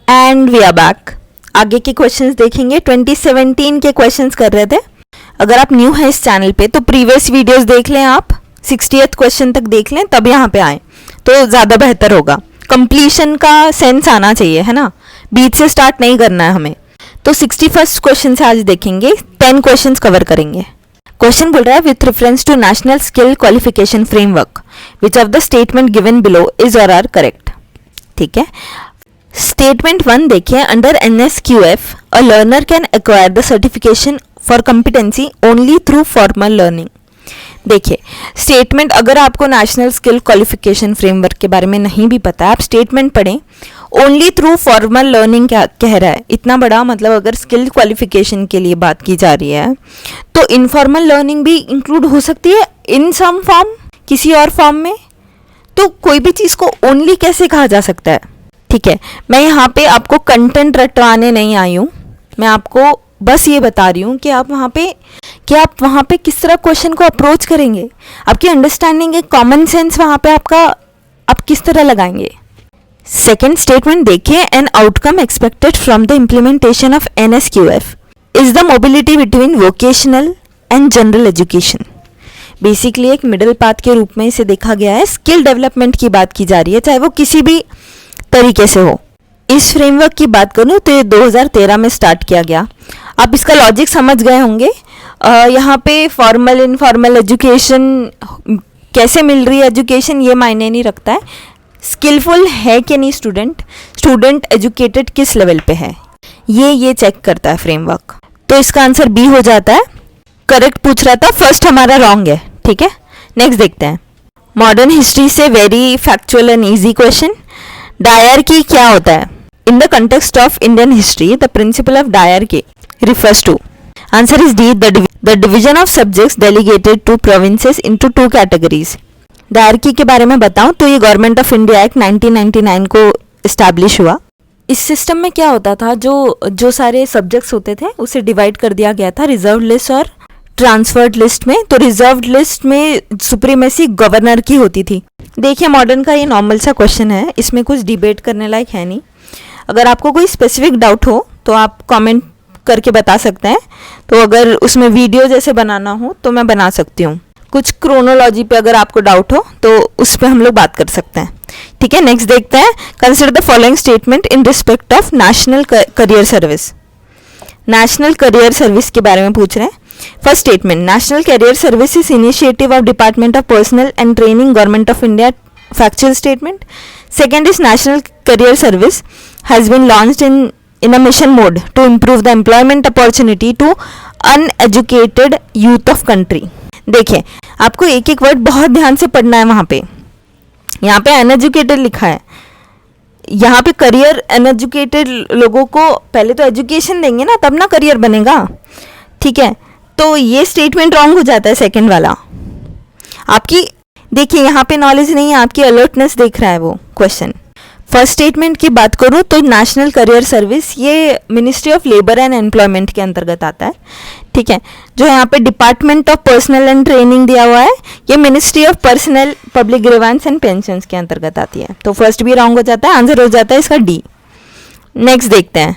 And we are back. आगे के questions देखेंगे। 2017 के क्वेश्चंस कर रहे थे। अगर आप न्यू हैं इस चैनल पे तो प्रीवियस वीडियोस देख लें, आप 60th क्वेश्चन तक देख लें, तब यहाँ पे आए तो ज़्यादा बेहतर होगा। कंप्लीशन का सेंस आना चाहिए, है ना, बीच से स्टार्ट नहीं करना है हमें। तो 61st क्वेश्चन से आज देखेंगे, 10 क्वेश्चंस कवर करेंगे। क्वेश्चन बोल रहा है with reference to national skill qualification framework which of the statement given below is or are correct. ठीक है, स्टेटमेंट 1 देखिए, under NSQF a learner can acquire the certification for competency only through formal learning. देखिए statement, अगर आपको national skill qualification framework के बारे में नहीं भी पता है, आप स्टेटमेंट पढ़ें। ओनली थ्रू फॉर्मल लर्निंग क्या कह रहा है, इतना बड़ा मतलब अगर स्किल क्वालिफिकेशन के लिए बात की जा रही है तो इनफॉर्मल लर्निंग भी इंक्लूड हो सकती है इन सम फॉर्म, किसी और फॉर्म में। तो कोई भी चीज़ को ओनली कैसे कहा जा सकता है। ठीक है, मैं यहाँ पे आपको कंटेंट रटवाने नहीं आई हूँ, मैं आपको बस ये बता रही हूँ कि आप वहाँ पे किस तरह क्वेश्चन को अप्रोच करेंगे, आपकी अंडरस्टैंडिंग, कॉमन सेंस वहाँ पे आप किस तरह लगाएंगे। सेकेंड स्टेटमेंट देखिए, an outcome expected from the implementation of NSQF is the mobility between vocational and general education. Basically एक मिडिल पाथ के रूप में इसे देखा गया है। स्किल डेवलपमेंट की बात की जा रही है, चाहे वो किसी भी तरीके से हो। इस फ्रेमवर्क की बात करूँ तो ये 2013 में स्टार्ट किया गया। आप इसका लॉजिक समझ गए होंगे। यहाँ पे फॉर्मल इनफॉर्मल एजुकेशन कैसे मिल रही है, एजुकेशन ये मायने नहीं रखता है। स्किलफुल है कि नहीं स्टूडेंट एजुकेटेड किस लेवल पे है, ये चेक करता है फ्रेमवर्क। तो इसका आंसर बी हो जाता है। करेक्ट पूछ रहा था, फर्स्ट हमारा रॉन्ग है। ठीक है, नेक्स्ट देखते हैं। मॉडर्न हिस्ट्री से very factual and easy question. Dyarchy क्या होता है? In the context of Indian history the principle of dyarchy refers to. Answer is D. The division of subjects delegated to provinces into 2 categories. Dyarchy के बारे में बताऊं तो ये government of India act 1999 को इस्टेब्लिश हुआ। इस सिस्टम में क्या होता था, जो सारे सब्जेक्ट्स होते थे उसे डिवाइड कर दिया गया था रिजर्व लिस्ट और ट्रांसफर्ड लिस्ट में। तो रिजर्व लिस्ट में सुप्रीमेसी गवर्नर की होती थी। देखिए मॉडर्न का ये नॉर्मल सा क्वेश्चन है, इसमें कुछ डिबेट करने लायक है नहीं। अगर आपको कोई स्पेसिफिक डाउट हो तो आप कमेंट करके बता सकते हैं। तो अगर उसमें वीडियो जैसे बनाना हो तो मैं बना सकती हूँ। कुछ क्रोनोलॉजी पे अगर आपको डाउट हो तो उस पर हम लोग बात कर सकते हैं। ठीक है, नेक्स्ट देखते हैं। Consider the following statement in respect of national career service. National career service के बारे में पूछ रहे हैं। First statement, national career service is initiative of department of personnel and training government of India. Factual statement. Second is national career service has been launched in a mission mode to improve the employment opportunity to uneducated youth of country। देखिए आपको एक एक word बहुत ध्यान से पढ़ना है। वहाँ पे यहाँ पे अनएजुकेटेड लिखा है, यहाँ पे करियर। अनएजुकेटेड लोगों को पहले तो एजुकेशन देंगे ना, तब ना करियर बनेगा। ठीक है, तो ये स्टेटमेंट रॉन्ग हो जाता है सेकंड वाला। आपकी देखिए यहाँ पे नॉलेज नहीं है, आपकी अलर्टनेस देख रहा है वो क्वेश्चन। फर्स्ट स्टेटमेंट की बात करूँ तो नेशनल करियर सर्विस ये ministry of labour and employment के अंतर्गत आता है। ठीक है, जो यहाँ पे department of personnel and training दिया हुआ है ये ministry of personnel public grievance and pensions के अंतर्गत आती है। तो फर्स्ट भी रॉन्ग हो जाता है, आंसर हो जाता है इसका डी। नेक्स्ट देखते हैं।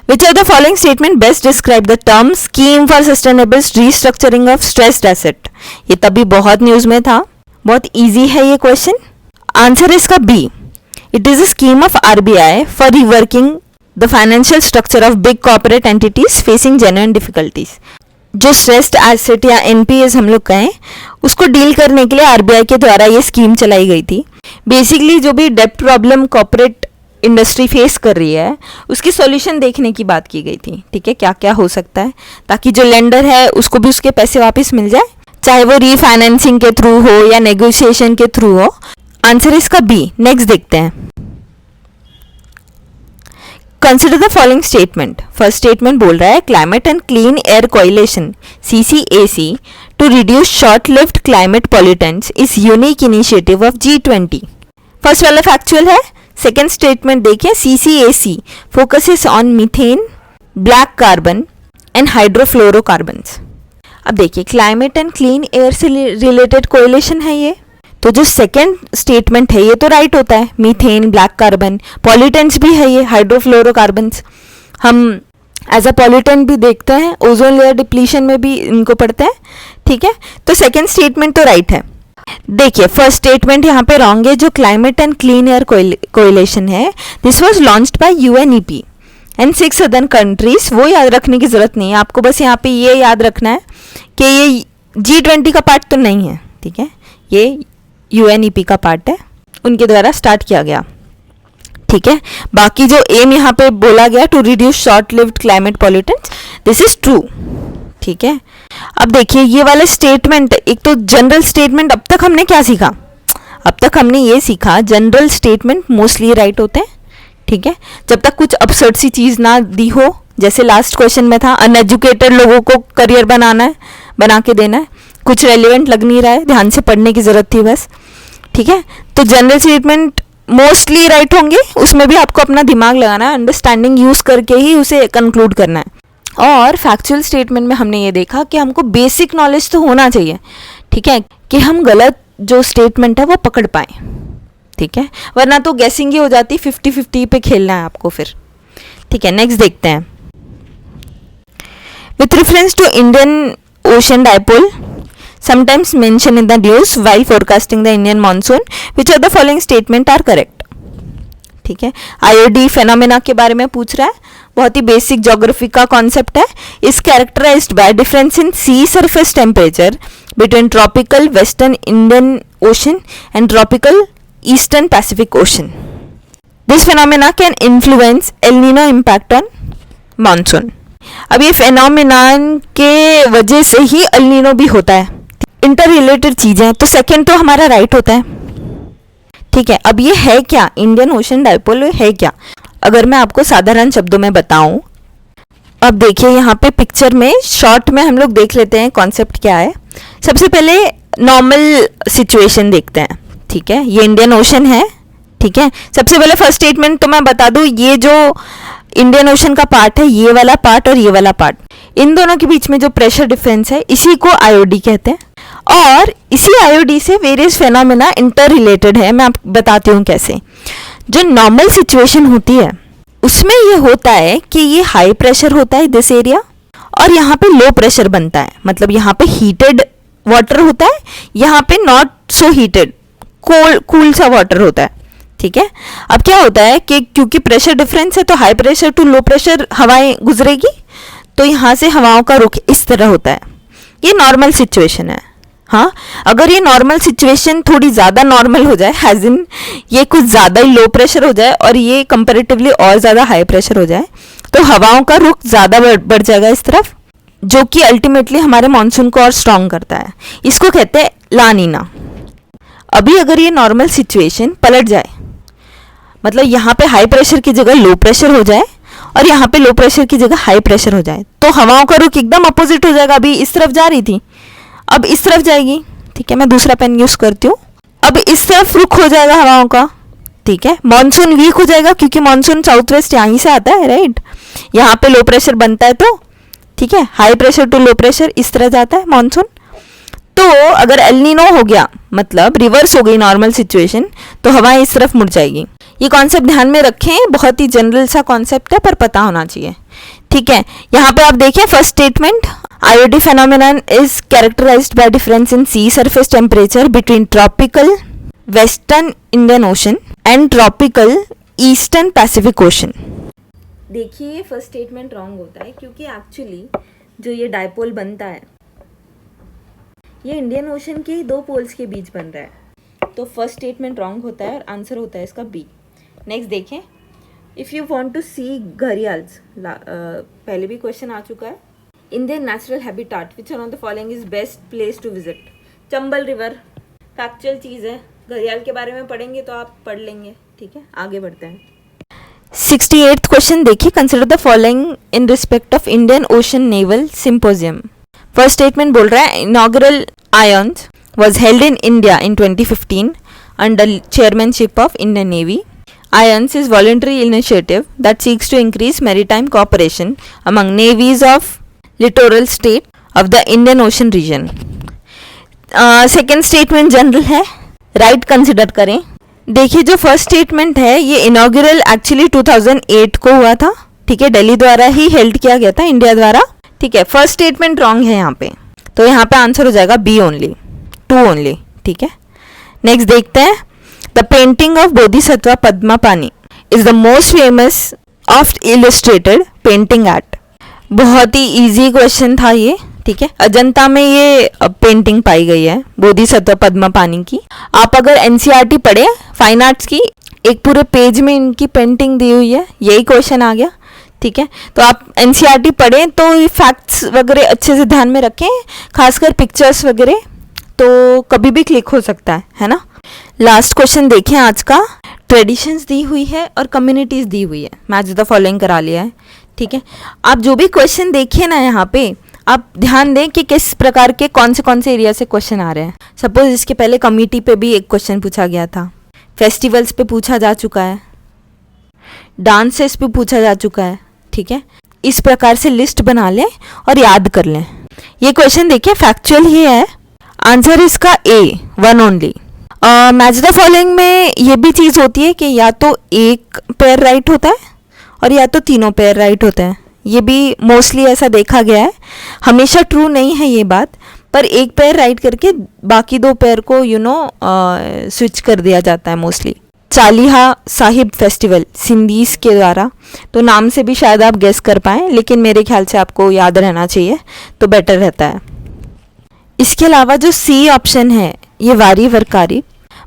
विच of the following statement best describe the term scheme for sustainable restructuring of stressed asset. ये तभी बहुत न्यूज में था, बहुत ईजी है ये क्वेश्चन। आंसर इसका B. It is a scheme of RBI for reworking the financial structure of big corporate entities facing genuine difficulties. जो स्ट्रेस्ड एसेट या NPAs हम लोग कहें, उसको डील करने के लिए RBI के द्वारा ये स्कीम चलाई गई थी। बेसिकली जो भी डेब्ट प्रॉब्लम कॉर्पोरेट इंडस्ट्री फेस कर रही है उसकी सॉल्यूशन देखने की बात की गई थी। ठीक है, क्या क्या हो सकता है ताकि जो लेंडर है उसको भी उसके पैसे वापस मिल जाए, चाहे वो रीफाइनेंसिंग के थ्रू हो या नेगोशिएशन के थ्रू हो। आंसर इसका बी। नेक्स्ट देखते हैं। Consider the following statement. First statement बोल रहा है climate and clean air coalition CCAC to reduce short lived climate pollutants is unique initiative of G20। First वाला फैक्चुअल है। सेकेंड स्टेटमेंट देखिए, CCAC focuses on methane, black carbon and hydrofluorocarbons. अब देखिए climate and clean air से related coalition है ये, तो जो सेकेंड स्टेटमेंट है ये तो राइट होता है, मीथेन, ब्लैक कार्बन, पॉल्यूटेंट्स भी है ये, हाइड्रोफ्लोरोकार्बन्स, हम एज अ पॉल्यूटेंट भी देखते हैं, ओजोन लेयर डिप्लीशन में भी इनको पढ़ते हैं, ठीक है। तो सेकेंड स्टेटमेंट तो राइट है। देखिए फर्स्ट स्टेटमेंट यहाँ पे रॉन्ग है, जो climate and clean air coalition है, this was launched by UNEP and 6 other countries. वो याद रखने की जरूरत नहीं है आपको, बस यहाँ पे ये याद रखना है कि ये G20 का पार्ट तो नहीं है, ठीक है, ये यूएनईपी का पार्ट है, उनके द्वारा स्टार्ट किया गया, ठीक है। बाकी जो एम यहाँ पे बोला गया to reduce short lived climate pollutants, this is true, ठीक है। अब देखिए ये वाला स्टेटमेंट, एक तो जनरल स्टेटमेंट, अब तक हमने क्या सीखा, अब तक हमने ये सीखा जनरल स्टेटमेंट मोस्टली राइट होते हैं, ठीक है, जब तक कुछ अपसर्ड सी चीज़ ना दी हो, जैसे लास्ट क्वेश्चन में था अनएजुकेटेड लोगों को करियर बनाना है, बना के देना है, कुछ रेलिवेंट लग नहीं रहा है, ध्यान से पढ़ने की ज़रूरत थी बस, ठीक है। तो जनरल स्टेटमेंट मोस्टली राइट होंगे, उसमें भी आपको अपना दिमाग लगाना है, अंडरस्टैंडिंग यूज़ करके ही उसे कंक्लूड करना है। और फैक्चुअल स्टेटमेंट में हमने ये देखा कि हमको बेसिक नॉलेज तो होना चाहिए, ठीक है, कि हम गलत जो स्टेटमेंट है वो पकड़ पाएँ, ठीक है, वरना तो गैसिंग ही हो जाती, 50-50 पे खेलना है आपको फिर, ठीक है। नेक्स्ट देखते हैं, with reference to Indian Ocean dipole sometimes mentioned in the news while forecasting the Indian monsoon, which of the following statement are correct, ठीक है। आईओडी फेनोमेना के बारे में पूछ रहा है, बहुत ही बेसिक ज्योग्राफी का कॉन्सेप्ट है। Is characterised by difference in sea surface temperature between tropical western Indian Ocean and tropical eastern Pacific Ocean. This phenomena can influence El Nino impact on monsoon. अब ये फेनोमेनन के वजह से ही El Nino भी होता है, inter related चीजें, तो सेकंड तो हमारा राइट होता है, ठीक है। अब ये है क्या, इंडियन ओशन डाइपोल है क्या, अगर मैं आपको साधारण शब्दों में बताऊं, अब देखिए यहाँ पे पिक्चर में शॉर्ट में हम लोग देख लेते हैं कॉन्सेप्ट क्या है। सबसे पहले नॉर्मल सिचुएशन देखते हैं, ठीक है, ये इंडियन ओशन है, ठीक है। सबसे पहले फर्स्ट स्टेटमेंट तो मैं बता दूं, ये जो इंडियन ओशन का पार्ट है, ये वाला पार्ट और ये वाला पार्ट, इन दोनों के बीच में जो प्रेशर डिफरेंस है, इसी को आईओडी कहते हैं, और इसी आईओडी से वेरियस फेनोमेना इंटर रिलेटेड है। मैं आपको बताती हूँ कैसे। जो नॉर्मल सिचुएशन होती है उसमें ये होता है कि ये हाई प्रेशर होता है दिस एरिया, और यहाँ पे लो प्रेशर बनता है, मतलब यहाँ पे हीटेड वाटर होता है, यहाँ पे नॉट सो हीटेड कूल सा वाटर होता है, ठीक है। अब क्या होता है कि क्योंकि प्रेशर डिफरेंस है तो high pressure to low pressure हवाएं गुजरेगी, तो यहाँ से हवाओं का रुख इस तरह होता है। ये नॉर्मल सिचुएशन है। हाँ, अगर ये नॉर्मल सिचुएशन थोड़ी ज़्यादा नॉर्मल हो जाए, हैज इन ये कुछ ज़्यादा ही लो प्रेशर हो जाए और ये कंपैरेटिवली और ज़्यादा हाई प्रेशर हो जाए, तो हवाओं का रुख ज़्यादा बढ़ जाएगा इस तरफ, जो कि अल्टीमेटली हमारे मानसून को और स्ट्रॉन्ग करता है। इसको कहते हैं ला नीना। अभी अगर ये नॉर्मल सिचुएशन पलट जाए, मतलब यहाँ पे हाई प्रेशर की जगह लो प्रेशर हो जाए और यहाँ पे लो प्रेशर की जगह हाई प्रेशर हो जाए, तो हवाओं का रुख एकदम अपोजिट हो जाएगा। अभी इस तरफ जा रही थी, अब इस तरफ जाएगी, ठीक है। मैं दूसरा पेन यूज करती हूँ। अब इस तरफ रुख हो जाएगा हवाओं का, ठीक है। मॉनसून वीक हो जाएगा क्योंकि मॉनसून साउथ वेस्ट यहीं से आता है, राइट। यहाँ पे लो प्रेशर बनता है तो, ठीक है, high pressure to low pressure इस तरह जाता है मॉनसून। तो अगर एल नीनो हो गया, मतलब रिवर्स हो गई नॉर्मल सिचुएशन, तो हवाएं इस तरफ मुड़ जाएगी। ये कॉन्सेप्ट ध्यान में रखें, बहुत ही जनरल सा कॉन्सेप्ट है पर पता होना चाहिए, ठीक है। यहाँ पे आप देखें first statement, IOD phenomenon is characterised by difference in sea surface temperature between tropical western Indian Ocean and tropical eastern Pacific Ocean. देखिए फर्स्ट स्टेटमेंट रॉन्ग होता है क्योंकि एक्चुअली जो ये डाइपोल बनता है ये इंडियन ओशन के ही दो पोल्स के बीच बन रहा है, तो फर्स्ट स्टेटमेंट रॉन्ग होता है और आंसर होता है इसका बी। नेक्स्ट देखें, if you want to see gharials, पहले भी क्वेश्चन आ चुका है। In their natural habitat which one of the following is best place to visit? Chambal river, factual चीज़ है, घड़ियाल के बारे में पढ़ेंगे तो आप पढ़ लेंगे, ठीक है। आगे बढ़ते हैं। 68th क्वेश्चन देखिए, consider the following in respect of Indian ocean naval symposium. First statement बोल रहा है inaugural ions was held in India in 2015 under chairmanship of Indian Navy. IONS is voluntary initiative that seeks to increase maritime cooperation among navies of littoral state of the Indian Ocean region. Second statement general है, right consider करें। देखिए जो first statement है ये inaugural actually 2008 को हुआ था, ठीक है, दिल्ली द्वारा ही हेल्ड किया गया था, इंडिया द्वारा, ठीक है। फर्स्ट स्टेटमेंट रॉन्ग है यहाँ पे, तो यहाँ पे आंसर हो जाएगा बी ओनली, 2 ओनली, ठीक है। नेक्स्ट देखते हैं, the painting of Bodhisattva Padmapani is the most famous of illustrated painting at. बहुत ही इजी क्वेश्चन था ये, ठीक है। अजंता में ये पेंटिंग पाई गई है बोधिसत्व पद्मा पानी की। आप अगर एनसीईआरटी पढ़े फाइन आर्ट्स की, एक पूरे पेज में इनकी पेंटिंग दी हुई है, यही क्वेश्चन आ गया, ठीक है। तो आप एनसीईआरटी पढ़ें तो ये फैक्ट्स वगैरह अच्छे से ध्यान में रखें, खासकर पिक्चर्स वगैरह, तो कभी भी क्लिक हो सकता है ना। लास्ट क्वेश्चन देखें आज का, ट्रेडिशंस दी हुई है और कम्युनिटीज़ दी हुई है, मैच द फॉलोइंग करा लिया है, ठीक है। आप जो भी क्वेश्चन देखें ना यहाँ पे, आप ध्यान दें कि किस प्रकार के कौन से एरिया से क्वेश्चन आ रहे हैं। सपोज इसके पहले कमिटी पे भी एक क्वेश्चन पूछा गया था, फेस्टिवल्स पे पूछा जा चुका है, डांसेस पे पूछा जा चुका है, ठीक है। इस प्रकार से लिस्ट बना लें और याद कर लें। ये क्वेश्चन देखिए फैक्चुअल ही है, आंसर इसका ए, 1 ओनली। मैच द फॉलोइंग में ये भी चीज़ होती है कि या तो एक पेयर राइट होता है और या तो तीनों पेयर राइट होते हैं, ये भी मोस्टली ऐसा देखा गया है। हमेशा ट्रू नहीं है ये बात, पर एक पेयर राइट करके बाकी 2 पेयर को स्विच कर दिया जाता है मोस्टली। चालीहा साहिब फेस्टिवल सिंधीस के द्वारा, तो नाम से भी शायद आप गेस कर पाएँ, लेकिन मेरे ख्याल से आपको याद रहना चाहिए तो बेटर रहता है। इसके अलावा जो सी ऑप्शन है ये वारी वरकारी,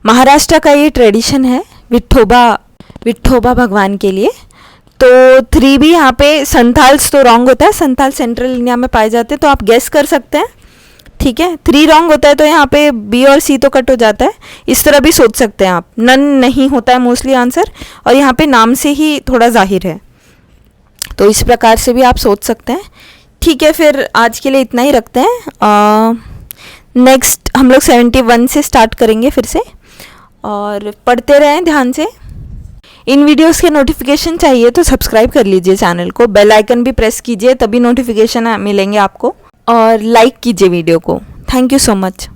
महाराष्ट्र का ये ट्रेडिशन है विठोबा भगवान के लिए। तो 3 भी यहाँ पे, संथाल्स तो रॉन्ग होता है, संथाल सेंट्रल इंडिया में पाए जाते हैं, तो आप गेस कर सकते हैं, ठीक है। 3 रॉन्ग होता है तो यहाँ पे बी और सी तो कट हो जाता है। इस तरह भी सोच सकते हैं आप, नन नहीं होता है मोस्टली आंसर, और यहाँ पे नाम से ही थोड़ा जाहिर है, तो इस प्रकार से भी आप सोच सकते हैं, ठीक है। फिर आज के लिए इतना ही रखते हैं। नेक्स्ट हम लोग 71 से स्टार्ट करेंगे फिर से, और पढ़ते रहें ध्यान से। इन वीडियोस के नोटिफिकेशन चाहिए तो सब्सक्राइब कर लीजिए चैनल को, बेल आइकन भी प्रेस कीजिए, तभी नोटिफिकेशन मिलेंगे आपको, और लाइक कीजिए वीडियो को। Thank you so much.